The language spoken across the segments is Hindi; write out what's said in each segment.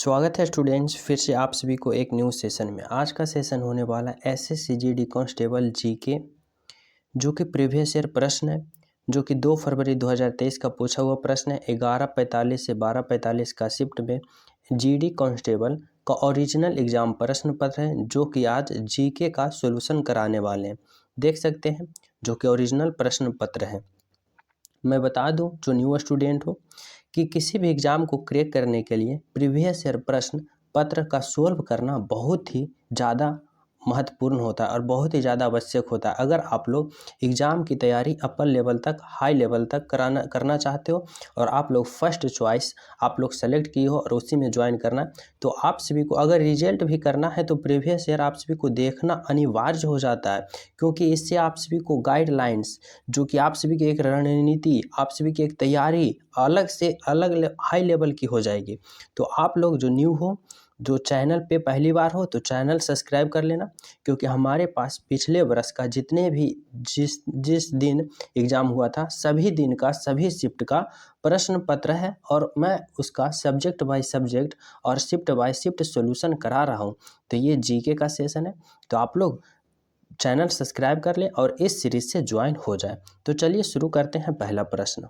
स्वागत है स्टूडेंट्स, फिर से आप सभी को एक न्यू सेशन में। आज का सेशन होने वाला है SSCGD कांस्टेबल जीके, जो कि प्रीवियस ईयर प्रश्न है, जो कि 2 फरवरी 2023 का पूछा हुआ प्रश्न है। 11:45 से 12:45 का शिफ्ट में जीडी कांस्टेबल का ओरिजिनल एग्जाम प्रश्न पत्र है, जो कि आज जीके का सोल्यूशन कराने वाले हैं। देख सकते हैं जो कि ओरिजिनल प्रश्न पत्र है। मैं बता दूं जो न्यू स्टूडेंट हो कि किसी भी एग्ज़ाम को क्रैक करने के लिए प्रीवियस ईयर प्रश्न पत्र का सोल्व करना बहुत ही ज़्यादा महत्वपूर्ण होता है और बहुत ही ज़्यादा आवश्यक होता है। अगर आप लोग एग्ज़ाम की तैयारी अपर लेवल तक, हाई लेवल तक करना चाहते हो और आप लोग फर्स्ट चॉइस आप लोग सेलेक्ट किए हो और उसी में ज्वाइन करना है, तो आप सभी को अगर रिजल्ट भी करना है तो प्रीवियस ईयर आप सभी को देखना अनिवार्य हो जाता है, क्योंकि इससे आप सभी को गाइडलाइंस, जो कि आप सभी की एक रणनीति, आप सभी की एक तैयारी अलग से अलग हाई लेवल की हो जाएगी। तो आप लोग जो न्यू हो, जो चैनल पे पहली बार हो, तो चैनल सब्सक्राइब कर लेना, क्योंकि हमारे पास पिछले वर्ष का जितने भी जिस दिन एग्ज़ाम हुआ था सभी दिन का, सभी शिफ्ट का प्रश्न पत्र है और मैं उसका सब्जेक्ट बाय सब्जेक्ट और शिफ्ट बाय शिफ्ट सॉल्यूशन करा रहा हूँ। तो ये जीके का सेशन है, तो आप लोग चैनल सब्सक्राइब कर लें और इस सीरीज से ज्वाइन हो जाए। तो चलिए शुरू करते हैं पहला प्रश्न।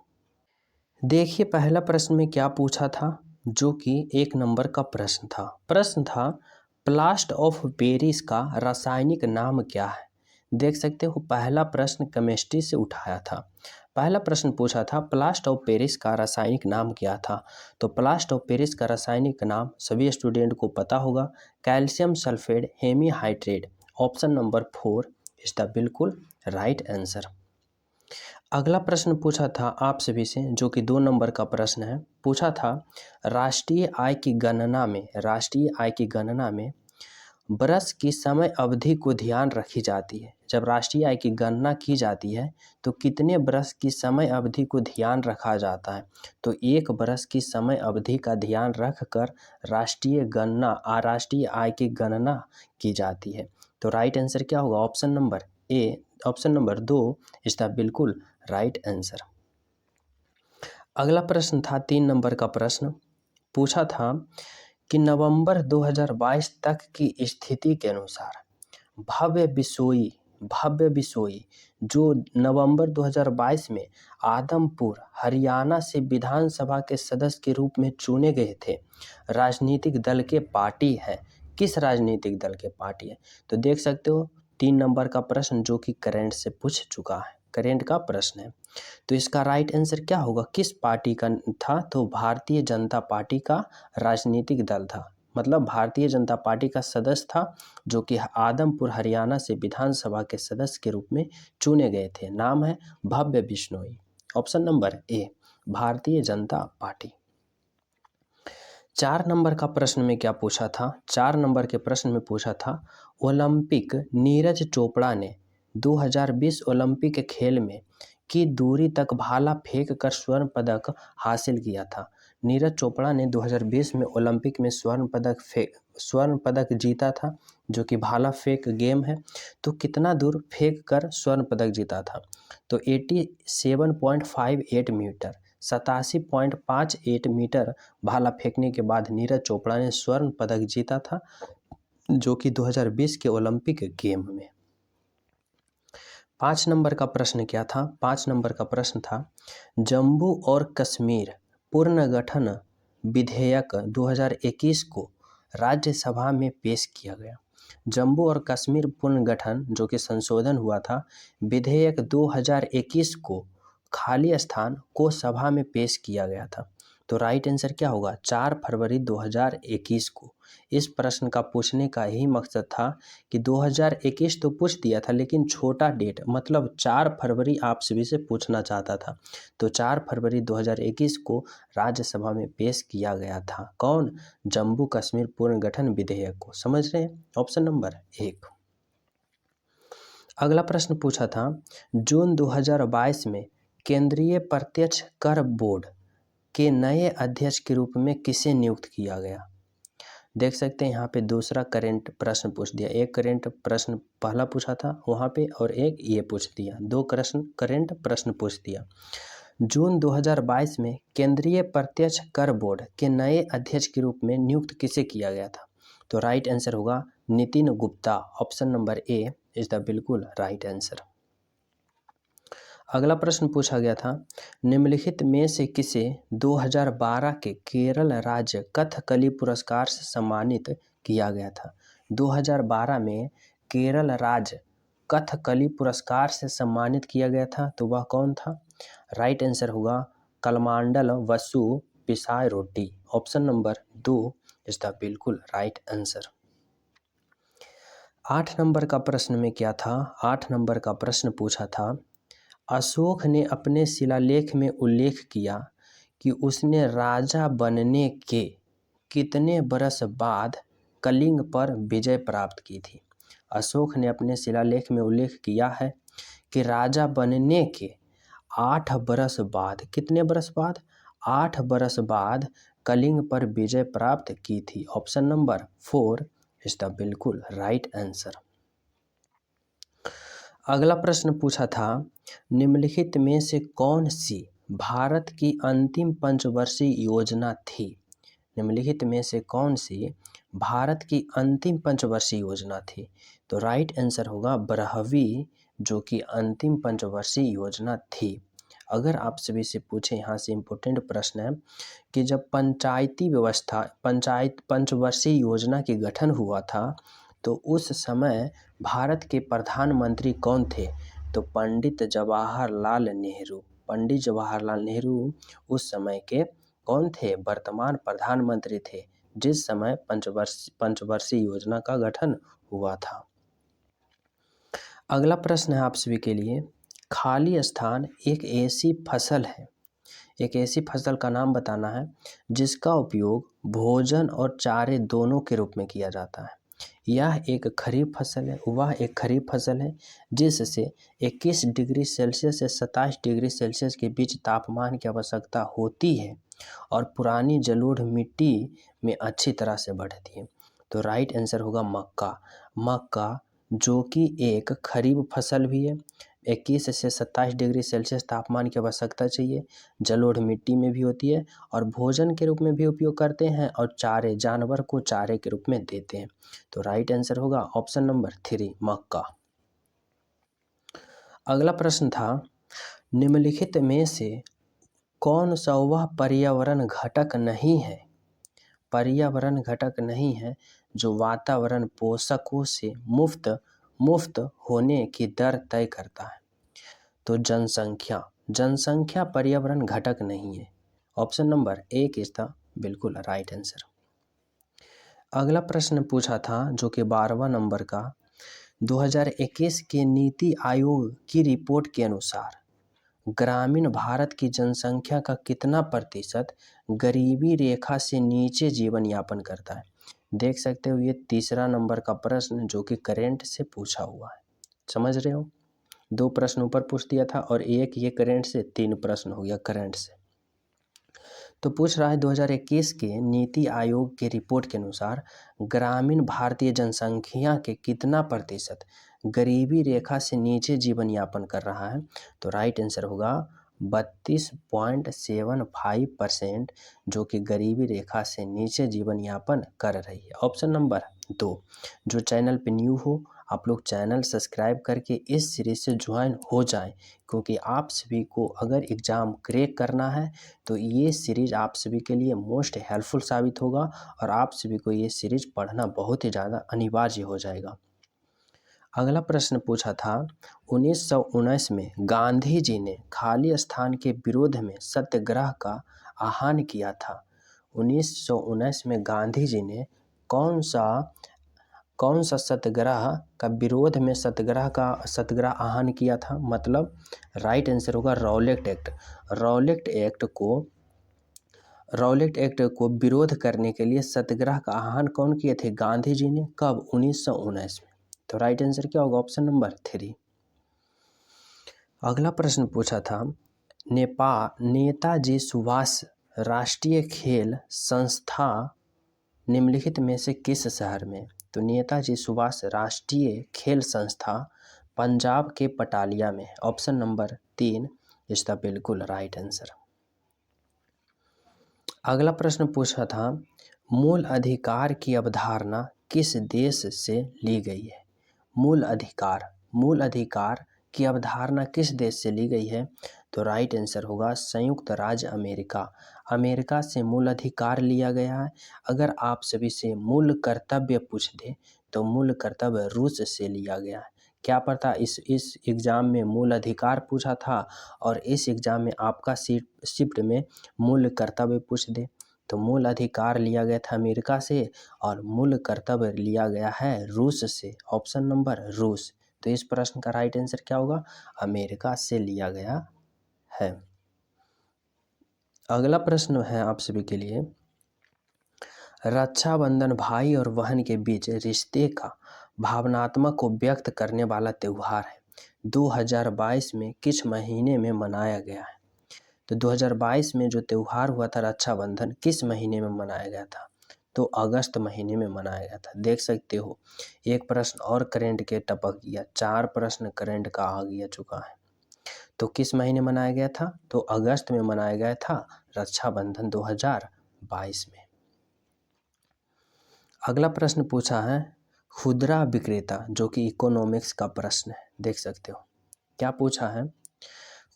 देखिए पहला प्रश्न में क्या पूछा था, जो कि 1 नंबर का प्रश्न था। प्रश्न था प्लास्टर ऑफ पेरिस का रासायनिक नाम क्या है। देख सकते हो पहला प्रश्न केमिस्ट्री से उठाया था। पहला प्रश्न पूछा था प्लास्टर ऑफ पेरिस का रासायनिक नाम क्या था। तो प्लास्टर ऑफ पेरिस का रासायनिक नाम सभी स्टूडेंट को पता होगा, calcium sulphate hemihydrate. Option number 4 is the बिल्कुल राइट आंसर। अगला प्रश्न पूछा था आप सभी से, जो कि 2 नंबर का प्रश्न है। पूछा था राष्ट्रीय आय की गणना में वर्ष की समय अवधि को ध्यान रखी जाती है। जब राष्ट्रीय आय की गणना की जाती है तो कितने वर्ष की समय अवधि को ध्यान रखा जाता है। तो 1 वर्ष की समय अवधि का ध्यान रखकर राष्ट्रीय आय की गणना की जाती है। तो राइट आंसर क्या होगा? Option number A, option number 2 is the बिल्कुल राइट आंसर। अगला प्रश्न था 3 नंबर का प्रश्न। पूछा था कि नवंबर 2022 तक की स्थिति के अनुसार भव्य बिसोई जो नवंबर 2022 में आदमपुर हरियाणा से विधानसभा के सदस्य के रूप में चुने गए थे, राजनीतिक दल के पार्टी है। किस राजनीतिक दल के पार्टी है? तो देख सकते हो 3 नंबर का प्रश्न, जो कि करंट से पूछ चुका है, करंट का प्रश्न है। तो इसका राइट आंसर क्या होगा? किस पार्टी का था? तो भारतीय जनता पार्टी का राजनीतिक दल था, मतलब भारतीय जनता पार्टी का सदस्य था, जो कि आदमपुर हरियाणा से विधानसभा के सदस्य के रूप में चुने गए थे। नाम है भव्य Bishnoi. Option number A, Bharatiya Janata party. 4 number का प्रश्न में क्या पूछा था? 4 नंबर के प्रश्न में पूछा था ओलंपिक नीरज चोपड़ा ने 2020 ओलंपिक खेल में की दूरी तक भाला फेंक कर स्वर्ण पदक हासिल किया था। नीरज चोपड़ा ने 2020 में ओलंपिक में स्वर्ण पदक जीता था, जो कि भाला फेंक गेम है। तो कितना दूर फेंक कर स्वर्ण पदक जीता था? तो 87.58 मीटर, 87.58 मीटर भाला फेंकने के बाद नीरज चोपड़ा ने स्वर्ण पदक जीता था, जो कि 2020 के ओलंपिक गेम में। 5 नंबर का प्रश्न क्या था? 5 नंबर का प्रश्न था जम्मू और कश्मीर पुनर्गठन विधेयक 2021 को राज्यसभा में पेश किया गया। जम्मू और कश्मीर पुनर्गठन, जो कि संशोधन हुआ था, विधेयक 2021 को खाली स्थान को सभा में पेश किया गया था। तो राइट आंसर क्या होगा? 4 फरवरी 2021 को। इस प्रश्न का पूछने का यही मकसद था कि 2021 तो पूछ दिया था, लेकिन छोटा डेट, मतलब 4 फरवरी आप सभी से पूछना चाहता था। तो 4 फरवरी 2021 को राज्यसभा में पेश किया गया था। कौन? जम्मू कश्मीर पुनर्गठन विधेयक को। समझ रहे हैं? Option number 1। अगला प्रश्न पूछा था जून 2022 में केंद्रीय प्रत्यक्ष कर बोर्ड के नए अध्यक्ष के रूप में किसे नियुक्त किया गया। देख सकते हैं यहाँ पे दूसरा करंट प्रश्न पूछ दिया। एक करंट प्रश्न पहला पूछा था वहाँ पे और एक ये पूछ दिया, 2 करंट प्रश्न पूछ दिया। जून 2022 में केंद्रीय प्रत्यक्ष कर बोर्ड के नए अध्यक्ष के रूप में नियुक्त किसे किया गया था? तो राइट आंसर होगा Nitin Gupta. Option number A is the बिल्कुल राइट आंसर। अगला प्रश्न पूछा गया था, निम्नलिखित में से किसे 2012 के केरल राज्य कथकली पुरस्कार से सम्मानित किया गया था? 2012 में केरल राज्य कथकली पुरस्कार से सम्मानित किया गया था, तो वह कौन था? राइट आंसर होगा कलमांडल वसु पिसाई रोटी। ऑप्शन नंबर 2 इज द बिल्कुल राइट आंसर। 8 नंबर का प्रश्न में क्या था? 8 नंबर का प्रश्न पूछा था, अशोक ने अपने शिलालेख में उल्लेख किया कि उसने राजा बनने के कितने बरस बाद कलिंग पर विजय प्राप्त की थी? अशोक ने अपने शिलालेख में उल्लेख किया है कि राजा बनने के 8 बरस बाद, कितने बरस बाद? 8 बरस बाद कलिंग पर विजय प्राप्त की थी। ऑप्शन नंबर 4 इज द बिल्कुल राइट आंसर। अगला प्रश्न पूछा था, निम्नलिखित में से कौन सी भारत की अंतिम पंचवर्षीय योजना थी? निम्नलिखित में से कौन सी भारत की अंतिम पंचवर्षीय योजना थी? तो राइट आंसर होगा 12वीं, जो कि अंतिम पंचवर्षीय योजना थी। अगर आप सभी से पूछें, यहाँ से इम्पोर्टेंट प्रश्न है कि जब पंचायती व्यवस्था पंचवर्षीय योजना के गठन हुआ था तो उस समय भारत के प्रधानमंत्री कौन थे? तो पंडित जवाहरलाल नेहरू। पंडित जवाहरलाल नेहरू उस समय के कौन थे? वर्तमान प्रधानमंत्री थे जिस समय पंचवर्षीय योजना का गठन हुआ था। अगला प्रश्न है आप सभी के लिए, खाली स्थान एक ऐसी फसल है, एक ऐसी फसल का नाम बताना है जिसका उपयोग भोजन और चारे दोनों के रूप में किया जाता है। यह एक खरीफ फसल है, वह एक खरीफ फसल है जिससे 21 डिग्री सेल्सियस से 27 डिग्री सेल्सियस के बीच तापमान की आवश्यकता होती है और पुरानी जलोढ़ मिट्टी में अच्छी तरह से बढ़ती है। तो राइट आंसर होगा मक्का। मक्का जो कि एक खरीफ फसल भी है, 21 से 27 डिग्री सेल्सियस तापमान की आवश्यकता चाहिए, जलोढ़ मिट्टी में भी होती है और भोजन के रूप में भी उपयोग करते हैं और चारे, जानवर को चारे के रूप में देते हैं। तो राइट आंसर होगा ऑप्शन नंबर 3 मक्का। अगला प्रश्न था, निम्नलिखित में से कौन सा वह पर्यावरण घटक नहीं है, पर्यावरण घटक नहीं है जो वातावरण पोषकों से मुफ्त होने की दर तय करता है? तो जनसंख्या। जनसंख्या पर्यावरण घटक नहीं है। ऑप्शन नंबर 1 इज द बिल्कुल राइट आंसर। अगला प्रश्न पूछा था जो कि 12वां नंबर का, 2021 के नीति आयोग की रिपोर्ट के अनुसार ग्रामीण भारत की जनसंख्या का कितना प्रतिशत गरीबी रेखा से नीचे जीवन यापन करता है? देख सकते हो ये तीसरा नंबर का प्रश्न जो कि करंट से पूछा हुआ है। समझ रहे हो, 2 प्रश्न ऊपर पूछ दिया था और एक ये करंट से 3 प्रश्न हो गया करंट से। तो पूछ रहा है 2021 के नीति आयोग के रिपोर्ट के अनुसार ग्रामीण भारतीय जनसंख्या के कितना प्रतिशत गरीबी रेखा से नीचे जीवन यापन कर रहा है? तो राइट आंसर होगा 32.75% जो कि गरीबी रेखा से नीचे जीवन यापन कर रही है। Option number 2। जो चैनल पे न्यू हो आप लोग चैनल सब्सक्राइब करके इस सीरीज से ज्वाइन हो जाएं, क्योंकि आप सभी को अगर एग्ज़ाम क्रैक करना है तो ये सीरीज़ आप सभी के लिए मोस्ट हेल्पफुल साबित होगा और आप सभी को ये सीरीज़ पढ़ना बहुत ही ज़्यादा अनिवार्य हो जाएगा। अगला प्रश्न पूछा था, 1919 में गांधी जी ने खाली स्थान के विरोध में सत्याग्रह का आह्वान किया था। 1919 में गांधी जी ने कौन सा सत्याग्रह का विरोध में सत्याग्रह आह्वान किया था? मतलब राइट आंसर होगा रॉलेट एक्ट। रॉलेट एक्ट को विरोध करने के लिए सत्याग्रह का आह्वान कौन किए थे? गांधी जी ने। कब? 1919 में। तो राइट आंसर क्या होगा? Option number 3। अगला प्रश्न पूछा था, नेताजी सुभाष राष्ट्रीय खेल संस्था निम्नलिखित में से किस शहर में? तो नेताजी सुभाष राष्ट्रीय खेल संस्था पंजाब के पटालिया में है। ऑप्शन नंबर 3 इज द बिल्कुल राइट आंसर। अगला प्रश्न पूछा था, मूल अधिकार की अवधारणा किस देश से ली गई है? मूल अधिकार की अवधारणा किस देश से ली गई है? तो राइट आंसर होगा संयुक्त राज्य अमेरिका से मूल अधिकार लिया गया है। अगर आप सभी से मूल कर्तव्य पूछ दे तो मूल कर्तव्य रूस से लिया गया है। क्या पता इस एग्ज़ाम में मूल अधिकार पूछा था और इस एग्ज़ाम में आपका शिफ्ट में मूल कर्तव्य पूछ दे। तो मूल अधिकार लिया गया था अमेरिका से और मूल कर्तव्य लिया गया है रूस से। ऑप्शन नंबर रूस। तो इस प्रश्न का राइट आंसर क्या होगा? अमेरिका से लिया गया है। अगला प्रश्न है आप सभी के लिए, रक्षाबंधन भाई और बहन के बीच रिश्ते का भावनात्मक को व्यक्त करने वाला त्यौहार है। 2022 में किस महीने में मनाया गया है? तो 2022 में जो त्यौहार हुआ था रक्षाबंधन किस महीने में मनाया गया था? तो अगस्त महीने में मनाया गया था। देख सकते हो एक प्रश्न और करंट के टपक गया, 4 प्रश्न करंट का आ गया चुका है। तो किस महीने मनाया गया था? तो अगस्त में मनाया गया था रक्षाबंधन 2022 में। अगला प्रश्न पूछा है खुदरा विक्रेता, जो कि इकोनॉमिक्स का प्रश्न है। देख सकते हो क्या पूछा है,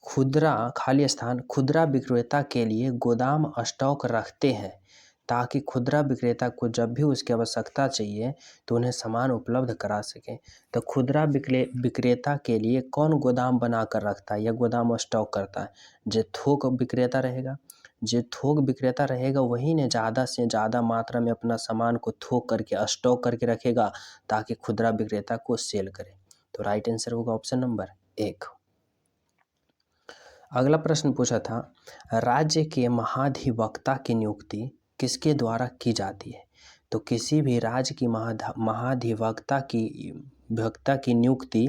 खुदरा विक्रेता के लिए गोदाम स्टॉक रखते हैं ताकि खुदरा विक्रेता को जब भी उसकी आवश्यकता चाहिए तो उन्हें सामान उपलब्ध करा सके। तो खुदरा विक्रेता के लिए कौन गोदाम बना कर रखता है या गोदाम स्टॉक करता है? जो थोक विक्रेता रहेगा वही ने ज़्यादा से ज़्यादा मात्रा में अपना सामान को थोक करके स्टॉक करके रखेगा ताकि खुदरा विक्रेता को सेल करे। तो राइट आंसर होगा ऑप्शन नंबर 1। अगला प्रश्न पूछा था, राज्य के महाधिवक्ता की नियुक्ति किसके द्वारा की जाती है? तो किसी भी राज्य की महाधिवक्ता की नियुक्ति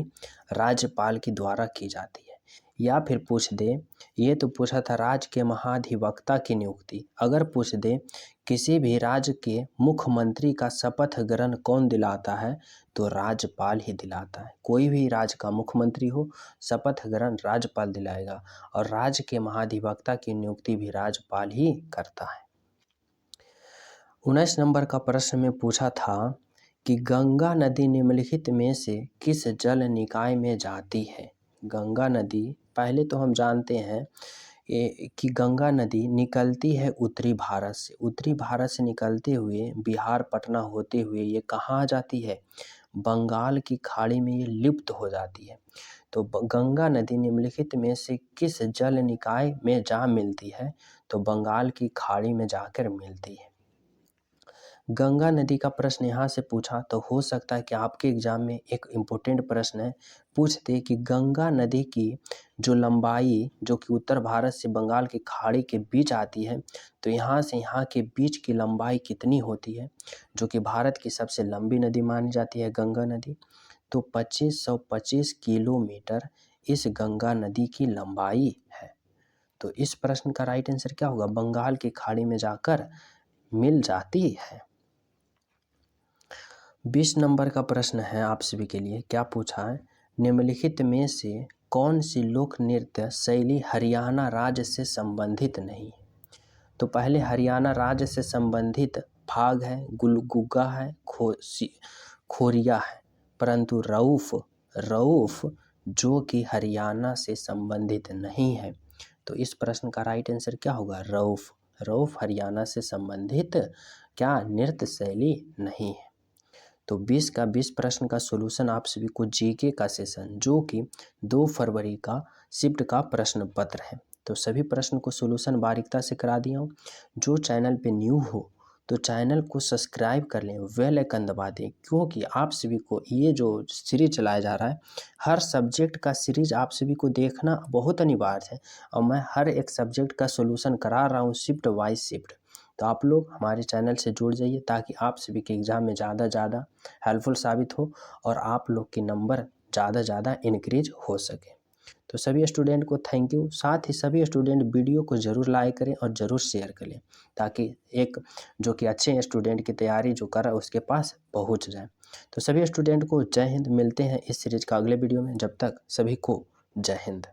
राज्यपाल के द्वारा की जाती है। या फिर पूछ दे, ये तो पूछा था राज्य के महाधिवक्ता की नियुक्ति, अगर पूछ दे किसी भी राज्य के मुख्यमंत्री का शपथ ग्रहण कौन दिलाता है? तो राज्यपाल ही दिलाता है। कोई भी राज्य का मुख्यमंत्री हो शपथ ग्रहण राज्यपाल दिलाएगा और राज्य के महाधिवक्ता की नियुक्ति भी राज्यपाल ही करता है। 19 नंबर का प्रश्न में पूछा था कि गंगा नदी निम्नलिखित में से किस जल निकाय में जाती है? गंगा नदी, पहले तो हम जानते हैं कि गंगा नदी निकलती है उत्तरी भारत से निकलते हुए बिहार पटना होते हुए ये कहाँ जाती है? बंगाल की खाड़ी में ये लिप्त हो जाती है। तो गंगा नदी निम्नलिखित में से किस जल निकाय में जा मिलती है? तो बंगाल की खाड़ी में जाकर मिलती है। गंगा नदी का प्रश्न यहाँ से पूछा तो हो सकता है कि आपके एग्जाम में एक इम्पोर्टेंट प्रश्न है, पूछते कि गंगा नदी की जो लंबाई जो कि उत्तर भारत से बंगाल की खाड़ी के बीच आती है, तो यहाँ से यहाँ के बीच की लंबाई कितनी होती है, जो कि भारत की सबसे लंबी नदी मानी जाती है गंगा नदी। तो 2525 किलोमीटर इस गंगा नदी की लंबाई है। तो इस प्रश्न का राइट आंसर क्या होगा? बंगाल की खाड़ी में जाकर मिल जाती है। 20 नंबर का प्रश्न है आप सभी के लिए, क्या पूछा है, निम्नलिखित में से कौन सी लोक नृत्य शैली हरियाणा राज्य से संबंधित नहीं? तो पहले हरियाणा राज्य से संबंधित फाग है, गुग्गा है, खोरिया है, परंतु रऊफ जो कि हरियाणा से संबंधित नहीं है। तो इस प्रश्न का राइट आंसर क्या होगा? रऊफ हरियाणा से संबंधित क्या नृत्य शैली नहीं है। तो 20 का 20 प्रश्न का सॉल्यूशन आप सभी को जीके का सेशन, जो कि 2 फरवरी का शिफ्ट का प्रश्न पत्र है, तो सभी प्रश्न को सॉल्यूशन बारीकता से करा दिया हूँ। जो चैनल पे न्यू हो तो चैनल को सब्सक्राइब कर लें, बेल आइकन दबा दें, क्योंकि आप सभी को ये जो सीरीज चलाया जा रहा है, हर सब्जेक्ट का सीरीज आप सभी को देखना बहुत अनिवार्य है और मैं हर एक सब्जेक्ट का सॉल्यूशन करा रहा हूँ शिफ्ट वाइज शिफ्ट। तो आप लोग हमारे चैनल से जुड़ जाइए ताकि आप सभी के एग्ज़ाम में ज़्यादा हेल्पफुल साबित हो और आप लोग के नंबर ज़्यादा इंक्रीज हो सके। तो सभी स्टूडेंट को थैंक यू। साथ ही सभी स्टूडेंट वीडियो को ज़रूर लाइक करें और ज़रूर शेयर करें ताकि एक जो कि अच्छे स्टूडेंट की तैयारी जो कर रहा है उसके पास पहुंच जाए। तो सभी स्टूडेंट को जय हिंद। मिलते हैं इस सीरीज का अगले वीडियो में। जब तक सभी को जय हिंद।